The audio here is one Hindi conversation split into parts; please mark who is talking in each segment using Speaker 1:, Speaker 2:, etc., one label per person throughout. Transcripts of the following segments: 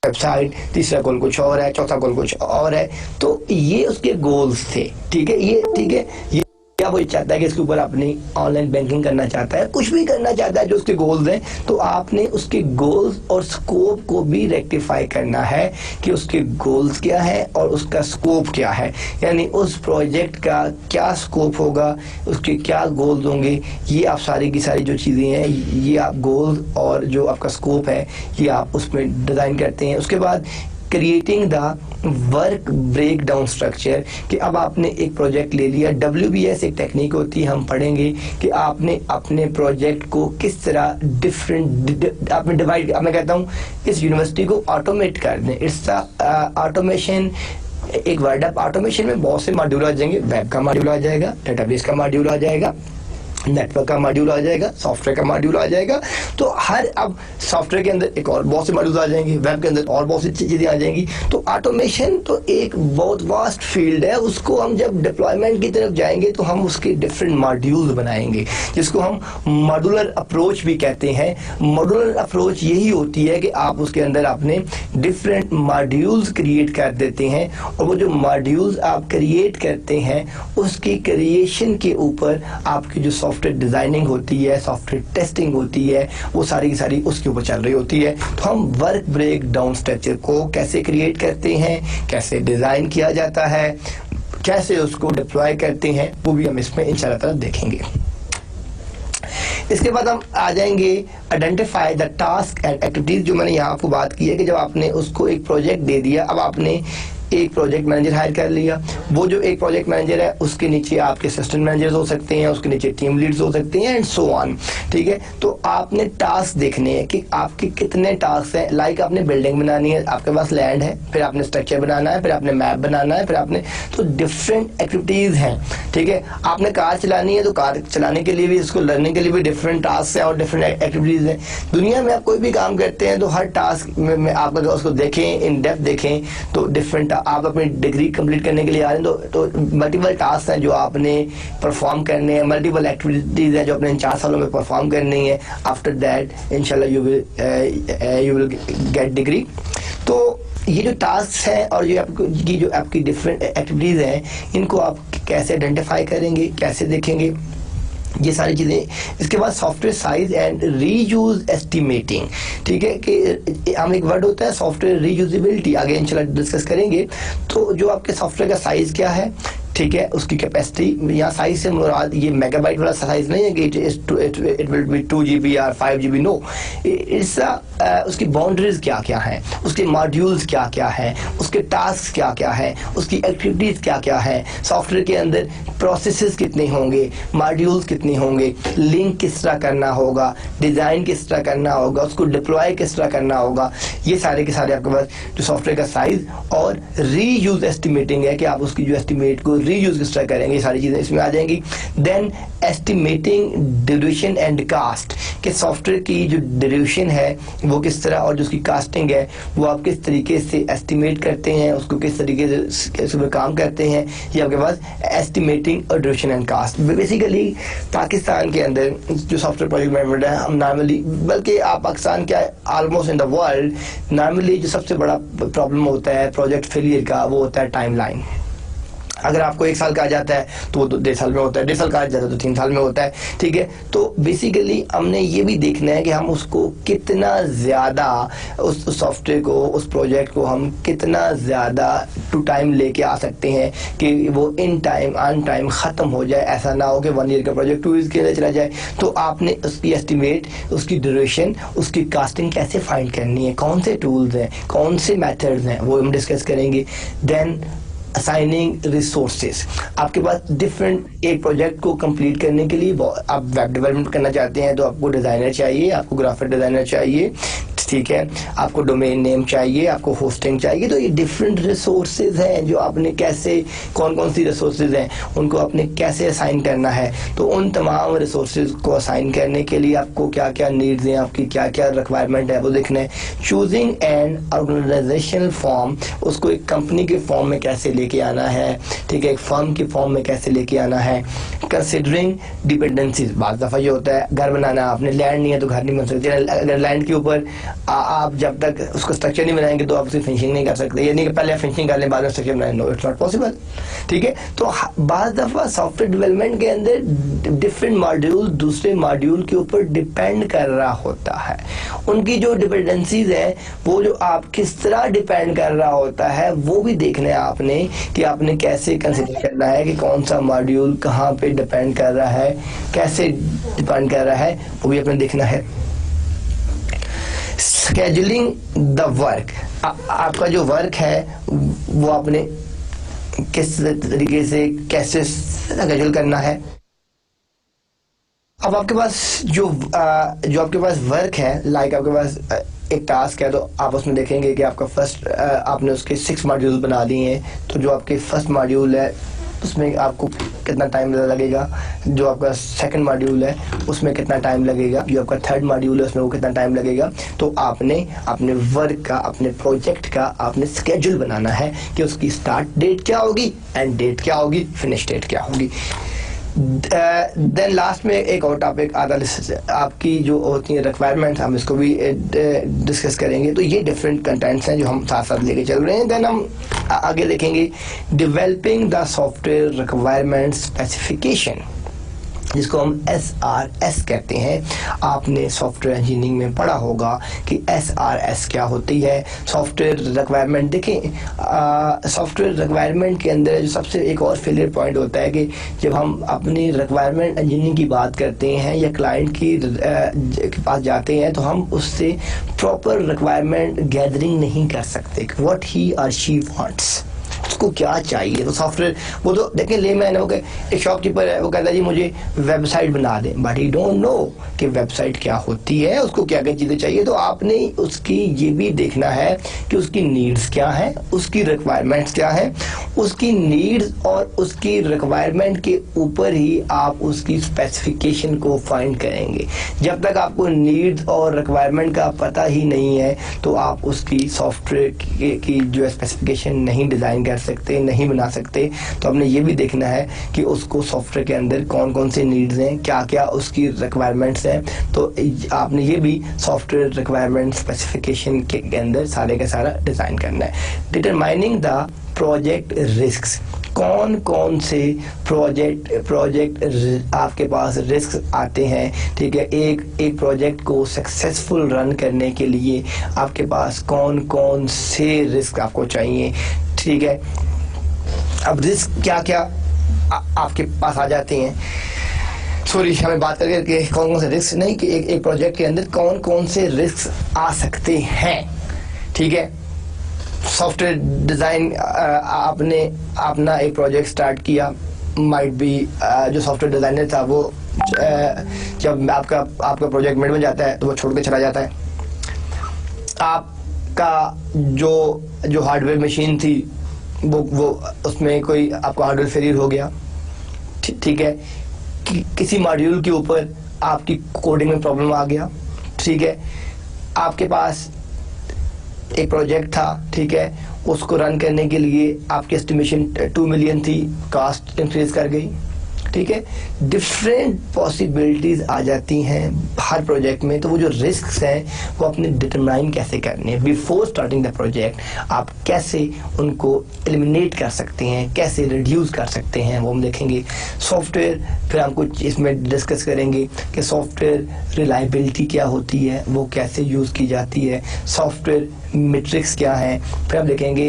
Speaker 1: वेबसाइट, तीसरा गोल कुछ और है, चौथा गोल कुछ और है। तो ये उसके गोल्स थे, ठीक है। ये क्या वो चाहता है कि इसके ऊपर अपनी ऑनलाइन बैंकिंग करना चाहता है, कुछ भी करना चाहता है जो उसके गोल्स हैं, तो आपने उसके गोल्स और स्कोप को भी रेक्टिफाई करना है कि उसके गोल्स क्या है और उसका स्कोप क्या है। यानी उस प्रोजेक्ट का क्या स्कोप होगा, उसके क्या गोल्स होंगे, ये आप सारी की सारी जो चीज़ें हैं ये आप गोल्स और जो आपका स्कोप है ये आप उसमें डिज़ाइन करते हैं। उसके बाद creating the work break down structure, कि अब आपने एक प्रोजेक्ट ले लिया। WBS एक टेक्निक होती है, हम पढ़ेंगे कि आपने अपने प्रोजेक्ट को किस तरह डिफरेंट आपने डिवाइड, मैं कहता हूँ इस यूनिवर्सिटी को ऑटोमेट कर दें। इट्स ऑटोमेशन, एक वर्ड है। ऑटोमेशन में बहुत से मॉड्यूल आ जाएंगे, वेब का मॉड्यूल आ जाएगा, डेटाबेस का मॉड्यूल आ जाएगा, नेटवर्क का मॉड्यूल आ जाएगा, सॉफ्टवेयर का मॉड्यूल आ जाएगा। तो हर अब सॉफ्टवेयर के अंदर एक और बहुत से मॉड्यूल्स आ जाएंगे, वेब के अंदर और बहुत सी चीजें आ जाएंगी। तो ऑटोमेशन तो एक बहुत वास्ट फील्ड है, उसको हम जब डिप्लॉयमेंट की तरफ जाएंगे तो हम उसके डिफरेंट मॉड्यूल्स बनाएंगे, जिसको हम मॉड्यूलर अप्रोच भी कहते हैं। मॉड्यूलर अप्रोच यही होती है कि आप उसके अंदर अपने डिफरेंट मॉड्यूल्स क्रिएट कर देते हैं, और वो जो मॉड्यूल्स आप क्रिएट करते हैं उसकी क्रिएशन के ऊपर आपकी जो सॉफ्टवेयर डिजाइनिंग होती है, सॉफ्टवेयर टेस्टिंग होती है, वो सारी की सारी उसके ऊपर चल रही होती है। तो हम वर्क ब्रेक डाउन स्ट्रक्चर को कैसे क्रिएट करते हैं, कैसे डिजाइन किया जाता है, कैसे उसको डिप्लॉय करते हैं, वो भी हम इसमें इंशाल्लाह ताला देखेंगे। इसके बाद हम आ जाएंगे identify the task and activities, जो मैंने यहाँ आपको बात की है कि जब आपने उसको एक प्रोजेक्ट दे दिया, अब आपने एक प्रोजेक्ट मैनेजर हायर कर लिया। वो जो एक प्रोजेक्ट मैनेजर है उसके नीचे आपके असिस्टेंट मैनेजर्स हो सकते हैं, उसके नीचे टीम लीड्स हो सकते हैं एंड सो ऑन, ठीक है। तो आपने टास्क देखने हैं कि आपके कितने टास्क हैं। लाइक आपने बिल्डिंग बनानी है, आपके पास लैंड है, फिर आपने स्ट्रक्चर बनाना है, फिर आपने मैप बनाना है, फिर आपने, तो डिफरेंट एक्टिविटीज हैं, ठीक है। आपने कार चलानी है, तो कार चलाने के लिए भी, इसको लर्निंग के लिए भी डिफरेंट टास्क हैं और डिफरेंट एक्टिविटीज हैं। दुनिया में आप कोई भी काम करते हैं तो हर टास्क में आप अगर उसको देखें, इन डेप्थ देखें, तो डिफरेंट, आप अपनी डिग्री कंप्लीट करने के लिए आ रहे हैं तो मल्टीपल टास्क हैं जो आपने परफॉर्म करने हैं, मल्टीपल एक्टिविटीज हैं जो आपने इन 4 सालों में परफॉर्म करनी है। आफ्टर दैट इंशाल्लाह यू विल गेट डिग्री। तो ये जो टास्क हैं और जो आपकी डिफरेंट एक्टिविटीज हैं, इनको आप कैसे आइडेंटिफाई करेंगे, कैसे देखेंगे, ये सारी चीज़ें। इसके बाद software size and reuse estimating, ठीक है, कि हम एक वर्ड होता है सॉफ्टवेयर रीयूजेबिलिटी, आगे इंशाल्लाह डिस्कस करेंगे। तो जो आपके सॉफ्टवेयर का साइज क्या है, ठीक है, उसकी कैपेसिटी, यहाँ साइज से मुराद ये मेगाबाइट वाला साइज नहीं है कि इट विल बी 2 GB और 5 GB, नो। उसकी बाउंड्रीज क्या क्या हैं, उसके मॉड्यूल्स क्या क्या हैं, उसके टास्क क्या क्या हैं, उसकी एक्टिविटीज क्या क्या हैं, सॉफ्टवेयर के अंदर प्रोसेसेस कितने होंगे, मॉड्यूल्स कितने होंगे, लिंक किस तरह करना होगा, डिजाइन किस तरह करना होगा, उसको डिप्लॉय किस तरह करना होगा। ये सारे के सारे आपके पास जो सॉफ्टवेयर का साइज और रीयूज एस्टिमेटिंग है कि आप उसकी जो एस्टिमेट को रीयूज किस तरह करेंगे, ये सारी चीजें इसमें आ जाएंगी। Then estimating duration and cost, कि सॉफ्टवेयर की जो ड्यूरेशन है वो किस तरह, और जो उसकी कास्टिंग है वो आप किस तरीके से एस्टिमेट करते हैं, उसको किस तरीके से उसमें काम करते हैं। ये आपके पास एस्टिमेटिंग और duration and cost. Basically Pakistan के अंदर जो सॉफ्टवेयर प्रोजेक्ट मैनेजमेंट है, हम नॉर्मली, बल्कि आप पाकिस्तान क्या almost in the world, normally जो सबसे बड़ा प्रॉब्लम होता है प्रोजेक्ट फेलियर का, वो होता है टाइम लाइन। अगर आपको 1 साल कहा जाता है तो वो 1.5 साल में होता है, 1.5 साल कहा जाता है तो 3 साल में होता है, ठीक है। तो बेसिकली हमने ये भी देखना है कि हम उसको कितना ज़्यादा, उस सॉफ्टवेयर को, उस प्रोजेक्ट को हम कितना ज़्यादा टू टाइम लेके आ सकते हैं कि वो इन टाइम ऑन टाइम ख़त्म हो जाए। ऐसा ना हो कि 1 ईयर का प्रोजेक्ट 2 ईयर के अंदर चला जाए। तो आपने उसकी एस्टिमेट, उसकी ड्यूरेशन, उसकी कास्टिंग कैसे फाइंड करनी है, कौन से टूल्स हैं, कौन से मेथड्स हैं, वो हम डिस्कस करेंगे। देन असाइनिंग रिसोर्सेज, आपके पास डिफरेंट, एक प्रोजेक्ट को कंप्लीट करने के लिए आप वेब डेवलपमेंट करना चाहते हैं तो आपको डिज़ाइनर चाहिए, आपको ग्राफिक डिज़ाइनर चाहिए, ठीक है, आपको डोमेन नेम चाहिए, आपको होस्टिंग चाहिए। तो ये डिफरेंट रिसोर्सेज हैं जो आपने कैसे, कौन कौन सी रिसोर्सेज हैं उनको आपने कैसे असाइन करना है। तो उन तमाम रिसोर्सेज को असाइन करने के लिए आपको क्या क्या नीड्स हैं, आपकी क्या क्या रिक्वायरमेंट है, वो देखना है। चूजिंग एंड ऑर्गेनाइजेशनल फॉर्म, उसको एक कंपनी के फॉर्म में कैसे लेके आना है, ठीक है, एक फर्म की फॉर्म में कैसे लेके आना है। कंसिडरिंग डिपेंडेंसीज, बाज़ दफ़ा ये होता है घर बनाना, आपने लैंड नहीं है तो घर नहीं बन सकते। अगर लैंड के ऊपर आप जब तक उसको स्ट्रक्चर नहीं बनाएंगे तो आप उसकी फिनिशिंग नहीं कर सकते, यानी कि पहले फिनिशिंग कर लें बाद में स्ट्रक्चर बनाएं, नो इट्स नॉट पॉसिबल, ठीक है। तो बाज़ दफ़ा सॉफ्टवेयर डेवलपमेंट के अंदर डिफरेंट मॉड्यूल दूसरे मॉड्यूल के ऊपर डिपेंड कर रहा होता है। उनकी जो डिपेंडेंसीज है वो जो आप किस तरह डिपेंड कर रहा होता है वो भी देखना है आपने, कि आपने कैसे कंसिडर करना है कि कौन सा मॉड्यूल कहाँ पे डिपेंड कर रहा है, कैसे डिपेंड कर रहा है, वो भी आपने देखना है। स्केड्यूलिंग द वर्क, आपका जो वर्क है वो आपने किस तरीके से कैसे स्केड्यूल करना है। अब आपके पास जो आपके पास वर्क है, लाइक आपके पास एक टास्क है, तो आप उसमें देखेंगे कि आपका फर्स्ट आपने उसके 6 मॉड्यूल बना लिए हैं, तो जो आपके फर्स्ट मॉड्यूल है उसमें आपको कितना टाइम लगेगा, जो आपका सेकंड मॉड्यूल है उसमें कितना टाइम लगेगा, जो आपका थर्ड मॉड्यूल है उसमें वो कितना टाइम लगेगा। तो आपने अपने वर्क का, अपने प्रोजेक्ट का आपने स्केड्यूल बनाना है कि उसकी स्टार्ट डेट क्या होगी, एंड डेट क्या होगी, फिनिश डेट क्या होगी। देन लास्ट में एक और टॉपिक आता है, आपकी जो होती है रिक्वायरमेंट, हम इसको भी डिस्कस करेंगे। तो ये डिफरेंट कंटेंट्स हैं जो हम साथ साथ लेके चल रहे हैं। देन हम आगे देखेंगे developing the software requirement specification, जिसको हम SRS कहते हैं। आपने सॉफ्टवेयर इंजीनियरिंग में पढ़ा होगा कि SRS क्या होती है। सॉफ्टवेयर रिक्वायरमेंट देखें, सॉफ्टवेयर रिक्वायरमेंट के अंदर जो सबसे एक और फेलियर पॉइंट होता है कि जब हम अपनी रिक्वायरमेंट इंजीनियरिंग की बात करते हैं या क्लाइंट की के पास जाते हैं तो हम उससे प्रॉपर रिक्वायरमेंट गैदरिंग नहीं कर सकते, व्हाट ही और शी वांट्स, उसको क्या चाहिए। तो सॉफ्टवेयर वो तो देखें लेमैन है, एक शॉपकीपर है, वो कहता है जी मुझे वेबसाइट बना दें, बट ही डोंट नो कि वेबसाइट क्या होती है, उसको क्या क्या चीज़ें चाहिए। तो आपने उसकी ये भी देखना है कि उसकी नीड्स क्या है, उसकी रिक्वायरमेंट्स क्या है। उसकी नीड्स और उसकी रिक्वायरमेंट के ऊपर ही आप उसकी स्पेसिफिकेशन को फाइंड करेंगे। जब तक आपको नीड्स और रिक्वायरमेंट का पता ही नहीं है तो आप उसकी सॉफ्टवेयर की जो स्पेसिफिकेशन नहीं डिज़ाइन कर सकते, नहीं बना सकते। तो आपने ये भी देखना है कि उसको सॉफ्टवेयर के अंदर कौन कौन से नीड्स हैं, क्या क्या उसकी रिक्वायरमेंट्स हैं। तो आपने ये भी सॉफ्टवेयर रिक्वायरमेंट स्पेसिफिकेशन के अंदर सारे का सारा डिज़ाइन करना है। डिटरमाइनिंग द प्रोजेक्ट रिस्क्स, कौन कौन से प्रोजेक्ट आपके पास रिस्क आते हैं, ठीक है। एक प्रोजेक्ट को सक्सेसफुल रन करने के लिए आपके पास कौन कौन से रिस्क आपको चाहिए, ठीक है। अब रिस्क क्या क्या आपके पास आ जाते हैं, सॉरी हमें बात करके कौन कौन से रिस्क नहीं, कि एक प्रोजेक्ट के अंदर कौन कौन से रिस्क आ सकते हैं, ठीक है। सॉफ्टवेयर डिज़ाइन, आपने अपना एक प्रोजेक्ट स्टार्ट किया, माइट बी जो सॉफ्टवेयर डिज़ाइनर था वो जब आपका प्रोजेक्ट मिड में जाता है तो वो छोड़ के चला जाता है। आपका जो हार्डवेयर मशीन थी वो उसमें कोई आपका हार्डवेयर फेलियर हो गया, ठीक है। किसी मॉड्यूल के ऊपर आपकी कोडिंग में प्रॉब्लम आ गया, ठीक है। आपके पास एक प्रोजेक्ट था, ठीक है, उसको रन करने के लिए आपकी एस्टिमेशन 2 मिलियन थी, कास्ट इंक्रीज कर गई, ठीक है। डिफरेंट पॉसिबिलिटीज आ जाती हैं हर प्रोजेक्ट में। तो वो जो रिस्क्स हैं वो अपने डिटरमाइन कैसे करने हैं बिफोर स्टार्टिंग द प्रोजेक्ट, आप कैसे उनको एलिमिनेट कर सकते हैं, कैसे रिड्यूस कर सकते हैं, वो हम देखेंगे। सॉफ्टवेयर, फिर हम कुछ इसमें डिस्कस करेंगे कि सॉफ्टवेयर रिलायबिलिटी क्या होती है, वो कैसे यूज़ की जाती है, सॉफ्टवेयर मैट्रिक्स क्या है। फिर हम देखेंगे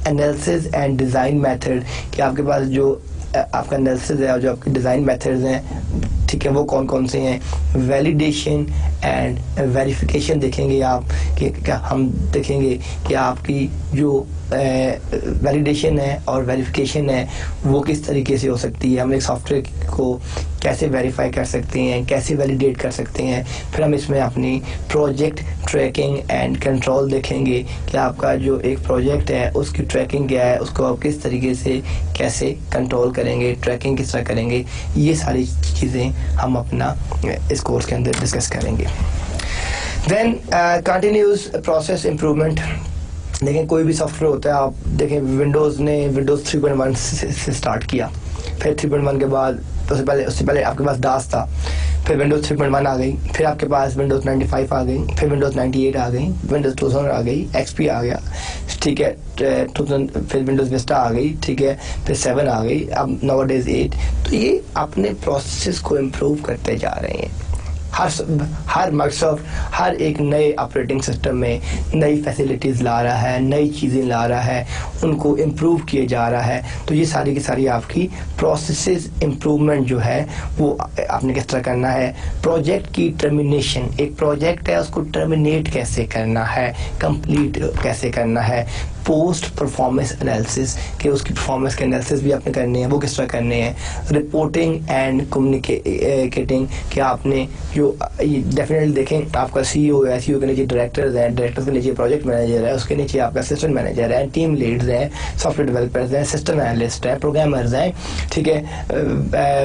Speaker 1: एनालिसिस एंड डिज़ाइन मेथड, कि आपके पास जो आपका एनालिसिस है और जो आपके डिज़ाइन मेथड्स हैं, ठीक है, वो कौन कौन से हैं। वैलिडेशन एंड वेरिफिकेशन देखेंगे आप, कि क्या हम देखेंगे कि आपकी जो वैलिडेशन है और वेरिफिकेशन है वो किस तरीके से हो सकती है। हम एक सॉफ्टवेयर को कैसे वेरीफाई कर सकते हैं, कैसे वैलिडेट कर सकते हैं। फिर हम इसमें अपनी प्रोजेक्ट ट्रैकिंग एंड कंट्रोल देखेंगे कि आपका जो एक प्रोजेक्ट है उसकी ट्रैकिंग क्या है, उसको आप किस तरीके से कैसे कंट्रोल करेंगे, ट्रैकिंग किस तरह करेंगे। ये सारी चीज़ें हम अपना इस कोर्स के अंदर डिस्कस करेंगे। देन कंटिन्यूस प्रोसेस इम्प्रूवमेंट, देखें कोई भी सॉफ्टवेयर होता है, आप देखें विंडोज़ ने विंडोज़ 3.1 से स्टार्ट किया, फिर 3.1 के बाद उससे पहले आपके पास दास था, फिर विंडोज़ 3.1 आ गई, फिर आपके पास विंडोज़ 95 आ गई, फिर विंडोज़ 98 आ गई, विंडोज़ 2000 आ गई, XP आ गया, ठीक है, 2000 फिर विंडोज़ विस्टा आ गई, ठीक है, फिर 7 आ गई, अब नाउअडेज 8। तो ये अपने प्रोसेस को इम्प्रूव करते जा रहे हैं। हर माइक्रोसॉफ्ट हर एक नए ऑपरेटिंग सिस्टम में नई फैसिलिटीज़ ला रहा है, नई चीज़ें ला रहा है, उनको इम्प्रूव किए जा रहा है। तो ये सारी की सारी आपकी प्रोसेस इम्प्रूवमेंट जो है वो आपने किस तरह करना है। प्रोजेक्ट की टर्मिनेशन, एक प्रोजेक्ट है उसको टर्मिनेट कैसे करना है, कंप्लीट कैसे करना है। पोस्ट परफॉर्मेंस एनालिसिस के उसकी परफॉर्मेंस के एनालिसिस भी आपने करने हैं, वो किस तरह करने हैं। रिपोर्टिंग एंड कम्युनिकेटिंग कि आपने जो डेफिनेटली देखें आपका CEO है, CEO के नीचे डायरेक्टर्स हैं, डायरेक्टर्स के नीचे प्रोजेक्ट मैनेजर है, उसके नीचे आपका असिस्टेंट मैनेजर है, टीम लीड्स हैं, सॉफ्टवेयर डेवलपर्स हैं, सिस्टम एनालिस्ट हैं, प्रोग्रामर्स हैं, ठीक है,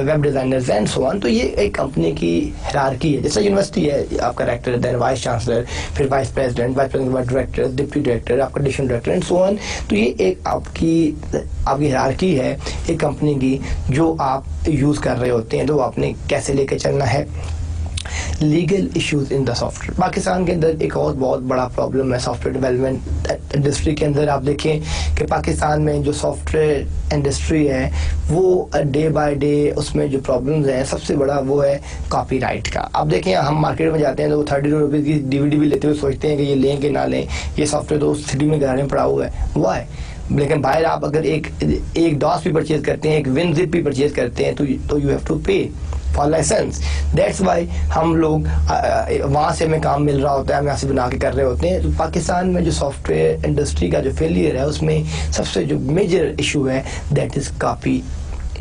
Speaker 1: वेब डिज़ाइनर्स हैं, सो ऑन। तो ये एक कंपनी की हायरार्की है। जैसे यूनिवर्सिटी है, आपका डायरेक्टर, देन वाइस चांसलर, फिर वाइस प्रेसिडेंट के बाद डायरेक्टर, डिप्टी डायरेक्टर, आपका additional director and so on. तो ये एक आपकी हायरार्की है एक कंपनी की जो आप यूज़ कर रहे होते हैं, तो आपने कैसे लेके चलना है। Legal issues in the software, Pakistan के अंदर एक और बहुत बड़ा प्रॉब्लम है सॉफ्टवेयर डेवलपमेंट इंडस्ट्री के अंदर। आप देखें कि पाकिस्तान में जो सॉफ्टवेयर इंडस्ट्री है वो डे बाय डे उसमें जो प्रॉब्लम्स हैं सबसे बड़ा वो है कॉपीराइट का। आप देखें हम मार्केट में जाते हैं तो 30 रुपीज़ की DVD भी लेते हुए सोचते हैं कि ये लें कि ना लें, ये सॉफ्टवेयर तो उस सिटी में घर में पड़ा हुआ है, वो है। लेकिन बाहर आप अगर एक डॉस भी परचेज करते हैं, एक WinZip भी परचेज करते हैं तो यू हैव टू पे फॉर लाइसेंस। दैट्स वाई हम लोग वहाँ से हमें काम मिल रहा होता है, हम यहाँ से बना के कर रहे होते हैं। तो पाकिस्तान में जो सॉफ्टवेयर इंडस्ट्री का जो फेलियर है उसमें सबसे जो मेजर इशू है that is copy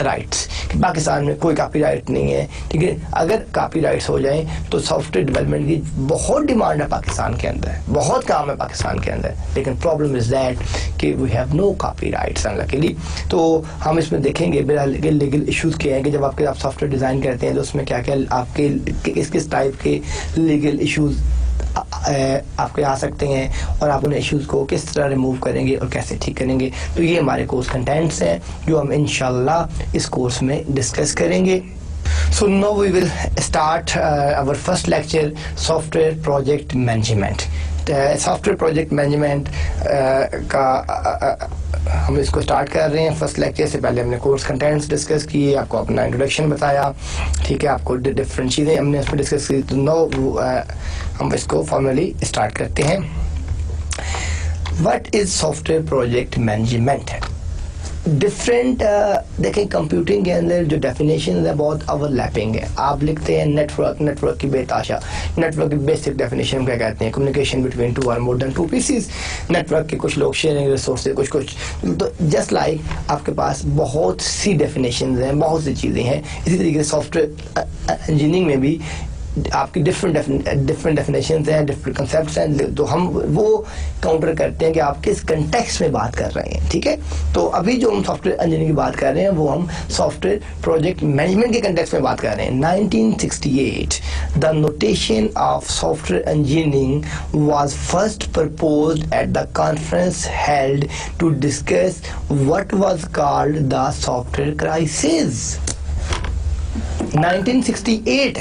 Speaker 1: rights. Pakistan में कोई कॉपीराइट नहीं है, ठीक है। अगर कॉपीराइट्स हो जाएं तो सॉफ्टवेयर डेवलपमेंट की बहुत डिमांड है पाकिस्तान के अंदर, बहुत काम है पाकिस्तान के अंदर, लेकिन प्रॉब्लम इज़ दैट कि we have no copyrights unluckily. तो हम इसमें देखेंगे लीगल इश्यूज़ क्या हैं कि जब आप सॉफ्टवेयर डिज़ाइन करते हैं तो उसमें क्या क्या आपके किस टाइप के लीगल इश्यूज़ आपके आ सकते हैं और आप उन इश्यूज़ को किस तरह रिमूव करेंगे और कैसे ठीक करेंगे। तो ये हमारे कोर्स कंटेंट्स हैं जो हम इंशाल्लाह इस कोर्स में डिस्कस करेंगे। So now we will start our first lecture, software project management. Software project management का हम इसको स्टार्ट कर रहे हैं। फर्स्ट लेक्चर से पहले हमने कोर्स कंटेंट्स डिस्कस किए, आपको अपना इंट्रोडक्शन बताया, ठीक है, आपको डिफरेंट चीज़ें हमने उसमें डिस्कस की। तो नो हम इसको फॉर्मली स्टार्ट करते हैं। What is software project management? Different देखें कंप्यूटिंग के अंदर जो डेफिनेशन है बहुत ओवरलैपिंग है। आप लिखते हैं नेटवर्क की बेताशा। नेटवर्क की बेसिक डेफिनेशन क्या कहते हैं? Communication between two or more than two PCs. Network के कुछ लोग शेयरिंग रिसोर्सेज कुछ तो जस्ट लाइक आपके पास बहुत सी डेफिनेशन हैं, बहुत सी चीज़ें हैं। इसी तरीके से सॉफ्टवेयर इंजीनियरिंग में भी आपकी डिफरेंट डेफिनेशंस हैं, डिफरेंट कंसेप्ट्स हैं। तो हम वो काउंटर करते हैं कि आप किस कंटेक्स्ट में बात कर रहे हैं, ठीक है। तो अभी जो हम सॉफ्टवेयर इंजीनियरिंग की बात कर रहे हैं वो हम सॉफ्टवेयर प्रोजेक्ट मैनेजमेंट के कंटेक्स्ट में बात कर रहे हैं। 1968 the notation of software engineering was first proposed at the conference held to discuss what was called the software crisis. 1968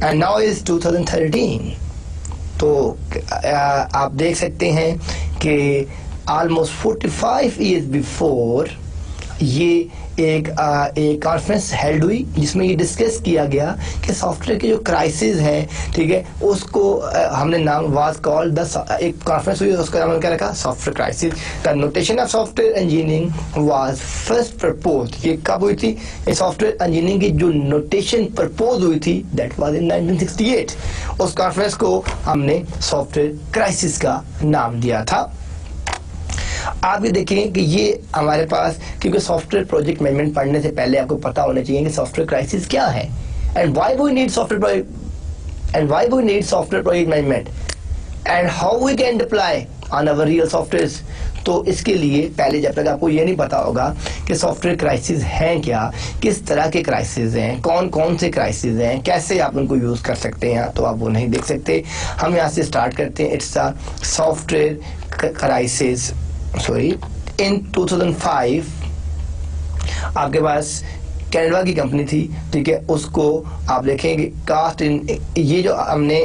Speaker 1: and now is 2013। तो आप देख सकते हैं कि almost 45 years before ये एक कॉन्फ्रेंस हेल्ड हुई जिसमें ये डिस्कस किया गया कि सॉफ्टवेयर के जो क्राइसिस है, ठीक है, उसको हमने नाम वाज कॉल्ड द, एक कॉन्फ्रेंस हुई उसका नाम क्या रखा? Software crisis. The notation of software engineering was first proposed. ये कब हुई थी? ये सॉफ्टवेयर इंजीनियरिंग की जो नोटेशन प्रपोज हुई थी दैट वाज इन 1968। उस कॉन्फ्रेंस को हमने सॉफ्टवेयर क्राइसिस का नाम दिया था। आप ये देखें कि ये हमारे पास, क्योंकि सॉफ्टवेयर प्रोजेक्ट मैनेजमेंट पढ़ने से पहले आपको पता होना चाहिए कि सॉफ्टवेयर क्राइसिस क्या है and why we need software project management and how we can deploy on our real softwares. तो इसके लिए पहले जब तक आपको ये नहीं पता होगा कि सॉफ्टवेयर क्राइसिस हैं क्या, किस तरह के क्राइसिस हैं, कौन कौन से क्राइसिस हैं, कैसे आप उनको यूज़ कर सकते हैं, तो आप वो नहीं देख सकते। हम यहाँ से स्टार्ट करते हैं। It's a software crisis, sorry, in 2005 आपके पास कनाडा की कंपनी थी, ठीक है, उसको आप देखेंगे कास्ट इन, ये जो हमने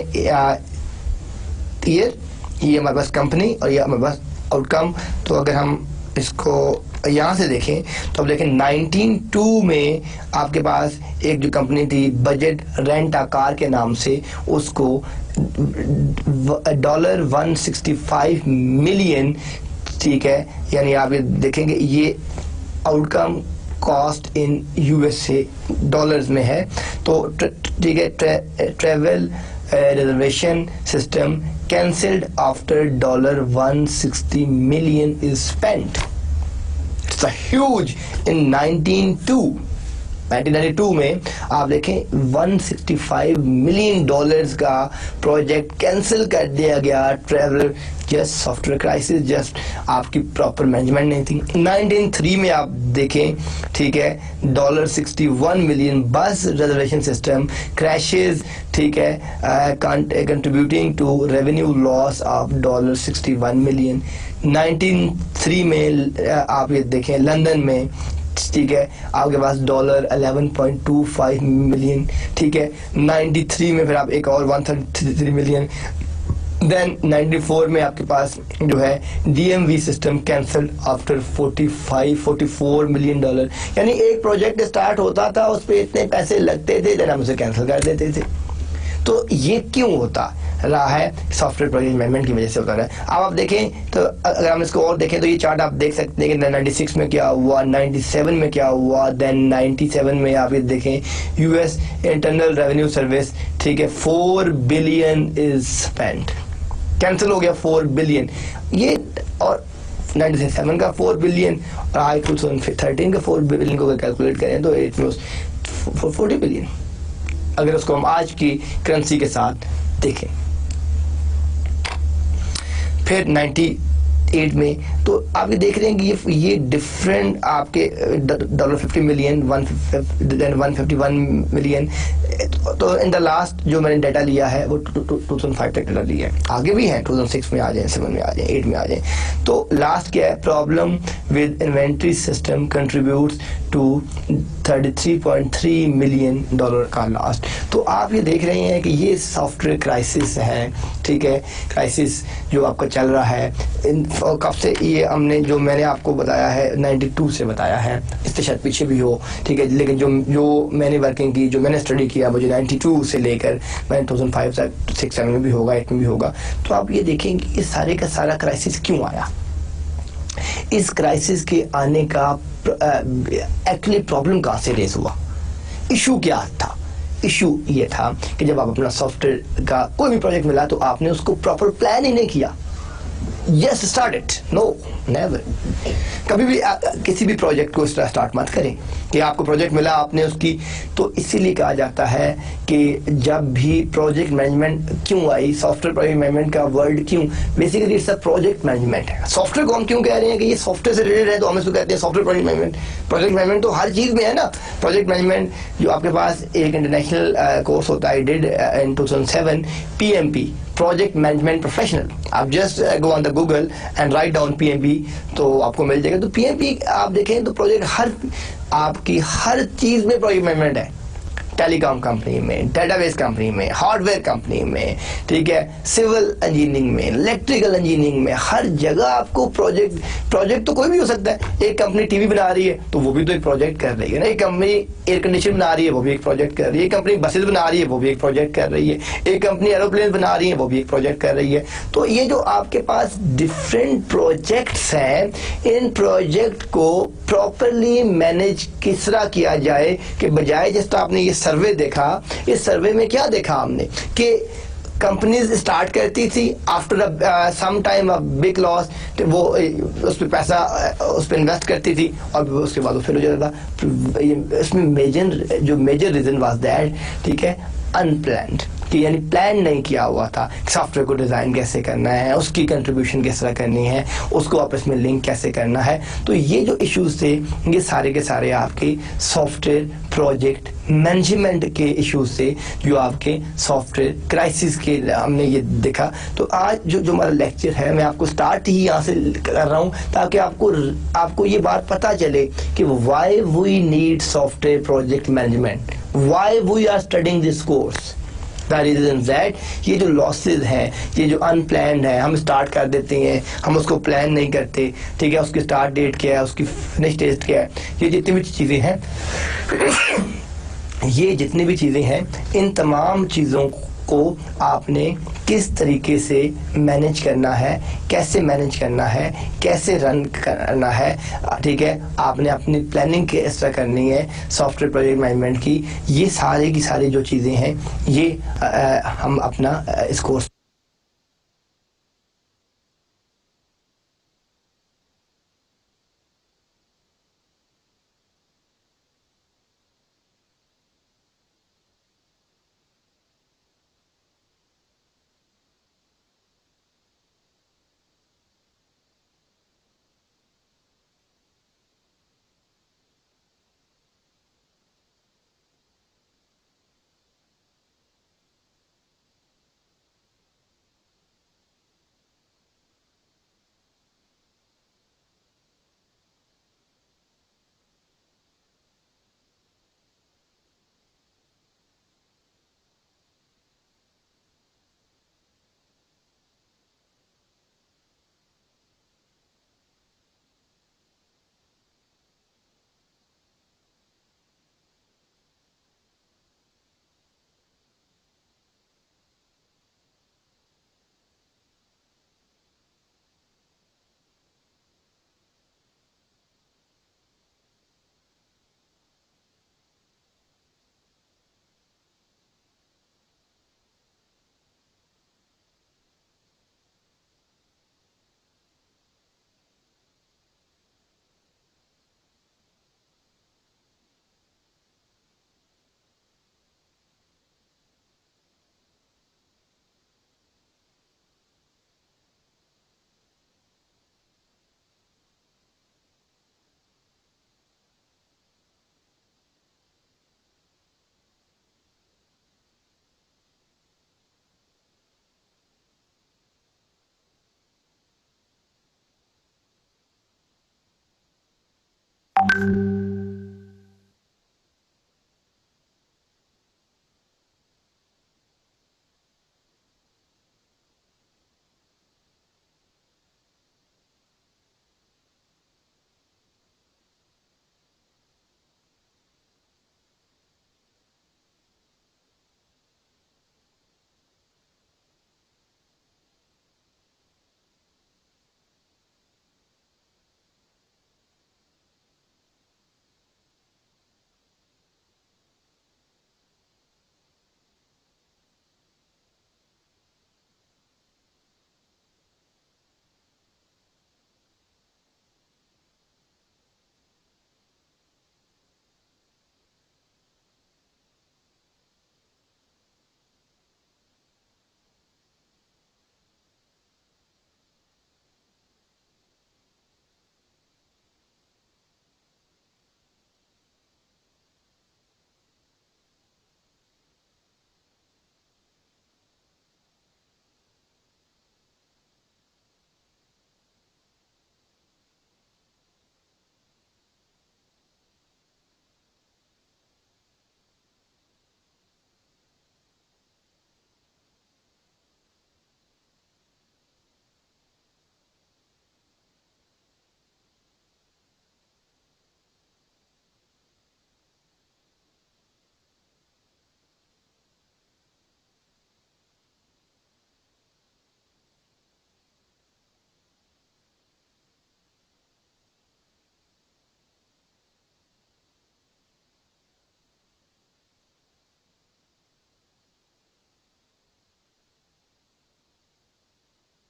Speaker 1: ईयर, ये हमारे पास कंपनी और ये हमारे पास आउटकम। तो अगर हम इसको यहाँ से देखें तो आप देखें 1902 में आपके पास एक जो कंपनी थी बजट रेंट आ कार के नाम से, उसको $165 मिलियन, ठीक है, यानी आप ये देखेंगे ये outcome cost in USA dollars में है। तो ठीक है, travel reservation system cancelled after $160 million is spent. It's a huge in 1992 में आप देखें $165 million का प्रोजेक्ट कैंसिल कर दिया गया। Traveller, just software crisis, just आपकी प्रॉपर मैनेजमेंट नहीं थी। 1903 में आप देखें, ठीक है, $61 million बस रिजर्वेशन सिस्टम क्रैशेस, ठीक है, contributing to revenue loss of $61 million। 1903 में आप ये देखें लंदन में, ठीक है, आपके पास $11.25 मिलियन, ठीक है। 93 में फिर आप एक और 133 मिलियन। देन 94 में आपके पास जो है DMV system cancelled after $44 million. यानी एक प्रोजेक्ट स्टार्ट होता था, उस पर इतने पैसे लगते थे, देन हम उसे कैंसिल कर देते थे। तो ये क्यों होता रहा है? सॉफ्टवेयर प्रोजेक्ट मैनेजमेंट की वजह से होता रहा है। अब आप देखें तो अगर हम इसको और देखें तो ये चार्ट आप देख सकते हैं कि 96 में क्या हुआ, 97 में क्या हुआ, देन 97 में आप ये देखें US इंटरनल रेवेन्यू सर्विस, ठीक है, $4 billion इज स्पेंट, कैंसिल हो गया 4 बिलियन ये, और 97 का 4 बिलियन और आज 2013 का 4 बिलियन को कैलकुलेट करें तो इट मींस 40 बिलियन अगर उसको हम आज की करेंसी के साथ देखें। फिर 98 में तो आप ये देख रहे हैं कि ये डिफरेंट आपके $50 मिलियन, 151 मिलियन। तो इन द लास्ट जो मैंने डाटा लिया है वो 2005 तक डाटा लिया है, आगे भी है 2006 में आ जाए, 7 में आ जाए, 8 में आ जाए। तो लास्ट क्या है? Problem with inventory system contributes to $33.3 million का लास्ट। तो आप ये देख रहे हैं कि ये सॉफ्टवेयर क्राइसिस है, ठीक है, क्राइसिस जो आपका चल रहा है। कब से ये हमने जो मैंने आपको बताया है 92 से बताया है, इससे शायद पीछे भी हो, ठीक है, लेकिन जो मैंने वर्किंग की, जो मैंने स्टडी किया, मुझे 92 से लेकर मैंने 2005 से 6-7 में भी होगा, 8 में भी होगा। तो आप ये देखेंगे ये सारे का सारा क्राइसिस क्यों आया। इस क्राइसिस के आने का एक्चुअली प्रॉब्लम कहाँ से रेज हुआ, इशू क्या था? इशू ये था कि जब आप अपना सॉफ्टवेयर का कोई भी प्रोजेक्ट मिला तो आपने उसको प्रॉपर प्लान ही नहीं किया। Yes, start it. No, never. कभी भी किसी भी प्रोजेक्ट को इस तरह स्टार्ट मत करें कि आपको प्रोजेक्ट मिला, आपने उसकी, तो इसीलिए कहा जाता है कि जब भी प्रोजेक्ट मैनेजमेंट क्यों आई, सॉफ्टवेयर प्रोजेक्ट मैनेजमेंट का वर्ड क्यों, basically it's a project management है। सॉफ्टवेयर को हम क्यों कह रहे हैं कि ये सॉफ्टवेयर से रिलेटेड है, तो हम इसको कहते हैं software project management. Project management तो हर चीज में है ना। प्रोजेक्ट मैनेजमेंट जो आपके पास एक इंटरनेशनल कोर्स होता है, did in 2007, PMP, project management professional. आप just go on the Google and write down PMP तो आपको मिल जाएगा। तो PMP आप देखें तो प्रोजेक्ट आपकी हर चीज में प्रोजेक्ट मैनेजमेंट है। टेलीकॉम कंपनी में, डेटाबेस कंपनी में, हार्डवेयर कंपनी में, ठीक है, सिविल इंजीनियरिंग में, इलेक्ट्रिकल इंजीनियरिंग में, हर जगह आपको प्रोजेक्ट तो कोई भी हो सकता है। एक कंपनी टीवी बना रही है तो वो भी तो एक प्रोजेक्ट कर रही है ना। एक कंपनी एयर कंडीशन बना रही है वो भी एक प्रोजेक्ट कर रही है। एक कंपनी बसेस बना रही है वो भी एक प्रोजेक्ट कर रही है। एक कंपनी एरोप्लेन बना रही है वो भी एक प्रोजेक्ट कर रही है। तो ये जो आपके पास डिफरेंट प्रोजेक्ट्स हैं, इन प्रोजेक्ट को प्रॉपरली मैनेज किस तरह किया जाए कि बजाय जिस तरह आपने ये सर्वे देखा, इस सर्वे में क्या देखा हमने कि कंपनीज स्टार्ट करती थी, after some time big loss, वो उस पर पैसा उस पर इन्वेस्ट करती थी और उसके बाद वो फिर हो जाता था। इसमें मेजर रीजन वाज दैट, ठीक है, अनप्लान्ड कि यानी प्लान नहीं किया हुआ था सॉफ्टवेयर को डिज़ाइन कैसे करना है, उसकी कंट्रीब्यूशन किस तरह करनी है, उसको आपस में लिंक कैसे करना है। तो ये जो इश्यूज थे ये सारे के सारे आपके सॉफ्टवेयर प्रोजेक्ट मैनेजमेंट के इश्यूज से जो आपके सॉफ्टवेयर क्राइसिस के हमने ये देखा। तो आज जो हमारा लेक्चर है मैं आपको स्टार्ट ही यहाँ से कर रहा हूँ ताकि आपको ये बात पता चले कि why we need software project management, why we are studying this course. The reason that ये जो लॉसेज हैं, ये जो अनप्लान्ड है, हम स्टार्ट कर देते हैं, हम उसको प्लान नहीं करते, ठीक है, उसकी स्टार्ट डेट क्या है, उसकी फिनिश डेट क्या है, ये जितनी भी चीज़ें हैं ये जितनी भी चीज़ें हैं इन तमाम चीज़ों को आपने किस तरीके से मैनेज करना है, कैसे मैनेज करना है, कैसे रन करना है, ठीक है, आपने अपनी प्लानिंग किस तरह करनी है सॉफ्टवेयर प्रोजेक्ट मैनेजमेंट की। ये सारे की सारी जो चीज़ें हैं ये हम अपना इस कोर्स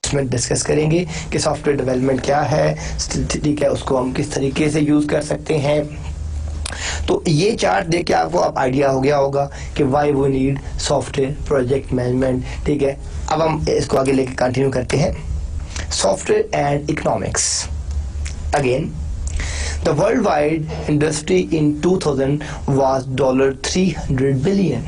Speaker 1: में डिस्कस करेंगे कि सॉफ्टवेयर डेवलपमेंट क्या है, ठीक है, उसको हम किस तरीके से यूज़ कर सकते हैं, तो ये चार्ट देख के आपको अब आइडिया हो गया होगा कि why we need software project management. ठीक है, अब हम इसको आगे लेके कंटिन्यू करते हैं। Software and economics. Again, the worldwide industry in 2000 was $300 billion.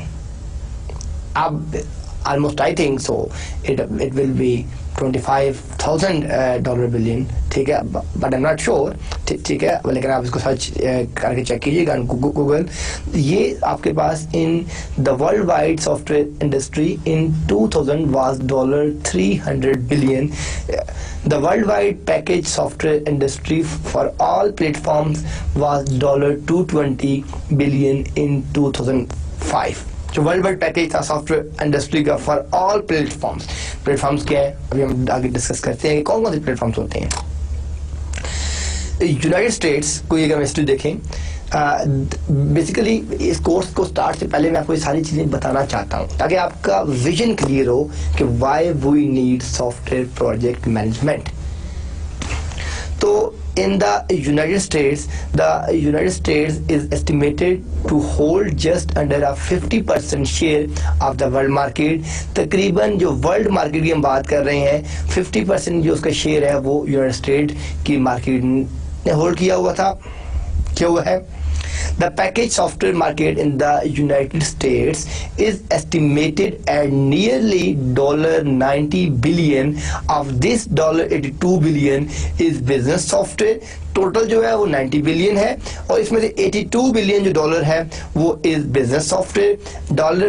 Speaker 1: Almost I think so it will be $25,000 billion. ठीक है, but I'm not sure. ठीक है, लेकिन आप इसको सर्च करके चेक कीजिएगा गूगल। ये आपके पास in the world wide software industry in 2000 was $300 billion. The worldwide package software industry for all platforms was $220 billion in 2005. जो वर्ल्ड वाइड पैकेज था सॉफ्टवेयर इंडस्ट्री का फॉर ऑल प्लेटफॉर्म्स। प्लेटफॉर्म्स क्या है अभी हम आगे डिस्कस करते हैं कि कौन कौन से प्लेटफॉर्म्स होते हैं। यूनाइटेड स्टेट्स को अगर हम हिस्ट्री देखें, बेसिकली इस कोर्स को स्टार्ट से पहले मैं आपको ये सारी चीजें बताना चाहता हूँ ताकि आपका विजन क्लियर हो कि why we need software project management. तो in the United States is estimated to hold just under a 50% share of the world market. तकरीबन जो वर्ल्ड मार्केट की हम बात कर रहे हैं 50% जो उसका शेयर है वो यूनाइटेड स्टेट की मार्केट ने होल्ड किया हुआ था। क्या हुआ है? The package software market in the United States is estimated at nearly $90 billion. Of this $82 billion is business software. Total जो है वो 90 बिलियन है और इसमें से 82 बिलियन जो डॉलर है वो is business software,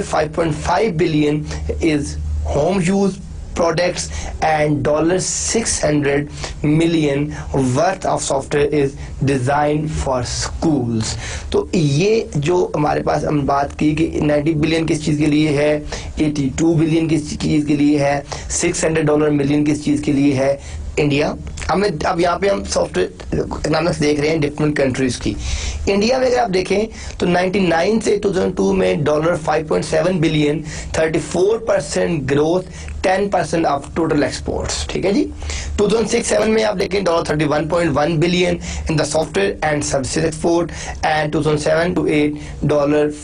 Speaker 1: $5.5 billion is home use products and $600 million worth of software is designed for schools. तो ये जो हमारे पास हम बात की कि 90 बिलियन किस चीज़ के लिए है, 82 बिलियन किस चीज़ के लिए है, $600 मिलियन किस चीज़ के लिए है। इंडिया हमने अब यहाँ पे हम सॉफ्टवेयर इकोनॉमिक्स देख रहे हैं डिफरेंट कंट्रीज की। इंडिया में अगर आप देखें तो 99 से 2002 में $5.7 billion, 34% growth, 10% of total exports. ठीक है जी। 2006-7 में आप देखें $31.1 billion in the software and services export and 2007 to 8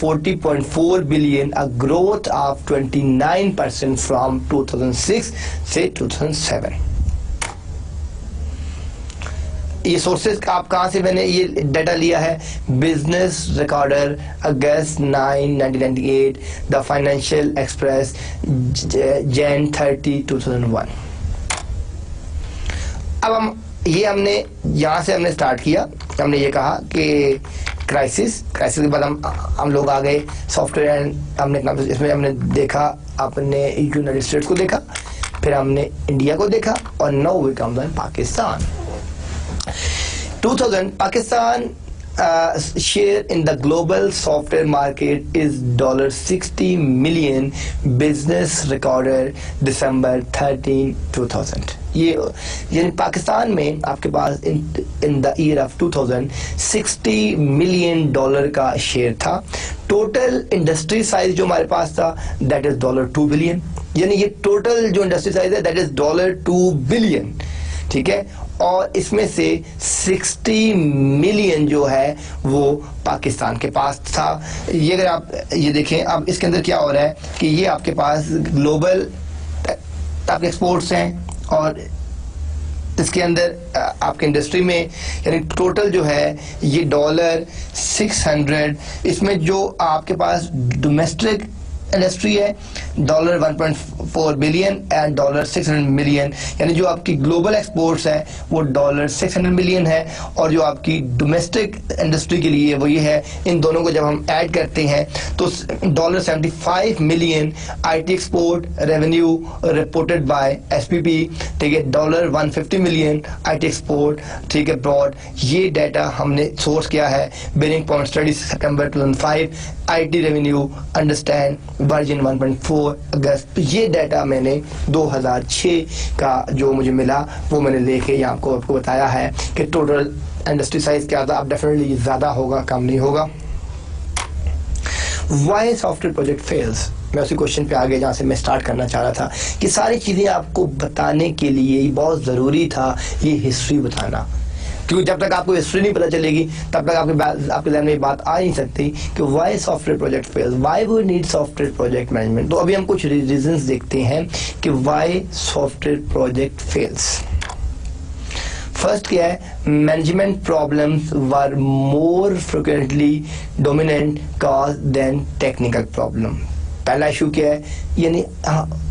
Speaker 1: $40.4 billion, a growth of 29% from 2006 से 2007। ये सोर्सेज आप कहाँ से मैंने ये डाटा लिया है? Business recorder, August 9, 1998, the financial express, Jan 30, 2001। अब हमने यहाँ से हमने स्टार्ट किया। हमने ये कहा कि क्राइसिस के बाद हम लोग आ गए सॉफ्टवेयर एंड हमने इसमें हमने देखा, आपने यूनाइटेड स्टेट्स को देखा, फिर हमने इंडिया को देखा और now we come to Pakistan. 2000 Pakistan share in the global software market is $60 million, business recorded December 13, 2000। ये यानी पाकिस्तान में आपके पास in the year of 2000 $60 million का शेयर था। टोटल इंडस्ट्री साइज जो हमारे पास था दैट इज $2 बिलियन, यानी ये टोटल जो इंडस्ट्री साइज है दैट इज $2 बिलियन। ठीक है, और इसमें से 60 मिलियन जो है वो पाकिस्तान के पास था। ये अगर आप ये देखें, अब इसके अंदर क्या हो रहा है कि ये आपके पास ग्लोबल आपके एक्सपोर्ट्स हैं और इसके अंदर आपके इंडस्ट्री में यानी टोटल जो है ये $600, इसमें जो आपके पास डोमेस्टिक इंडस्ट्री है $1.4 बिलियन एंड $600 मिलियन, यानी जो आपकी ग्लोबल एक्सपोर्ट्स है वो $600 मिलियन है और जो आपकी डोमेस्टिक इंडस्ट्री के लिए वो ये है। इन दोनों को जब हम ऐड करते हैं तो $75 million IT export revenue reported by SPP। ठीक है, $150 मिलियन IT एक्सपोर्ट, ठीक है, ब्रॉड। ये डाटा हमने सोर्स किया है billing point study September 2005, IT revenue understand version 1.4 अगस्त। ये डाटा मैंने 2006 का जो मुझे मिला वो मैंने लेके यहाँ आपको बताया है कि टोटल इंडस्ट्री साइज क्या था। अब डेफिनेटली ज़्यादा होगा, कम नहीं होगा। वाई सॉफ्टवेयर प्रोजेक्ट फेल्स, मैं उसी क्वेश्चन पे आगे जहाँ से मैं स्टार्ट करना चाह रहा था कि सारी चीज़ें आपको बताने के लिए बहुत ज़रूरी था ये हिस्ट्री बताना। क्योंकि जब तक आपको हिस्ट्री नहीं पता चलेगी तब तक आपके ध्यान में ये बात आ नहीं सकती कि why software project fails, why we need software project management. तो अभी हम कुछ रीजंस देखते हैं कि why software project fails. First क्या है, management problems were more frequently dominant cause than technical problem. पहला इशू क्या है, यानी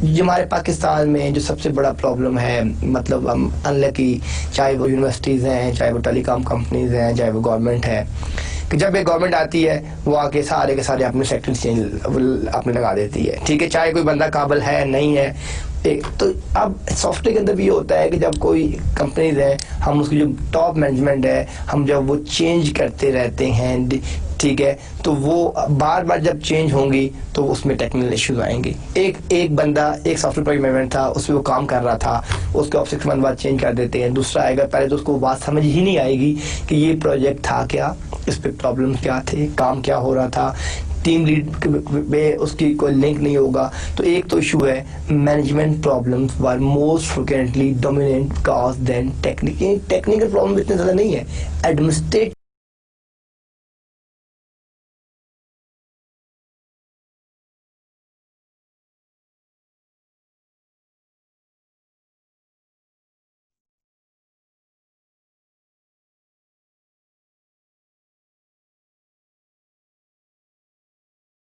Speaker 1: जो हमारे पाकिस्तान में जो सबसे बड़ा प्रॉब्लम है, मतलब हम अनलकी, चाहे वो यूनिवर्सिटीज़ हैं, चाहे वो टेलीकॉम कंपनीज हैं, चाहे वो गवर्नमेंट है, कि जब एक गवर्नमेंट आती है वो आके सारे के सारे अपने सेक्टर चेंज अपने लगा देती है। ठीक है, चाहे कोई बंदा काबिल है नहीं है। तो अब सॉफ्टवेयर के अंदर भी ये होता है कि जब कोई कंपनीज है, हम उसकी जो टॉप मैनेजमेंट है, हम जब वो चेंज करते रहते हैं, ठीक है, तो वो बार बार जब चेंज होंगी तो उसमें टेक्निकल इश्यूज आएंगे। एक बंदा एक सॉफ्टवेयर प्रोजेक्ट मैनेजमेंट था, उसमें वो काम कर रहा था, उसको अब 6 मंथ बाद चेंज कर देते हैं, दूसरा आएगा, पहले तो उसको बात समझ ही नहीं आएगी कि ये प्रोजेक्ट था क्या, इस पे प्रॉब्लम क्या थे, काम क्या हो रहा था, टीम लीड में उसकी कोई लिंक नहीं होगा। तो एक तो इशू है management problems were most frequently dominant cause than technical problem इतने ज़्यादा नहीं है, एडमिनिस्ट्रेटिव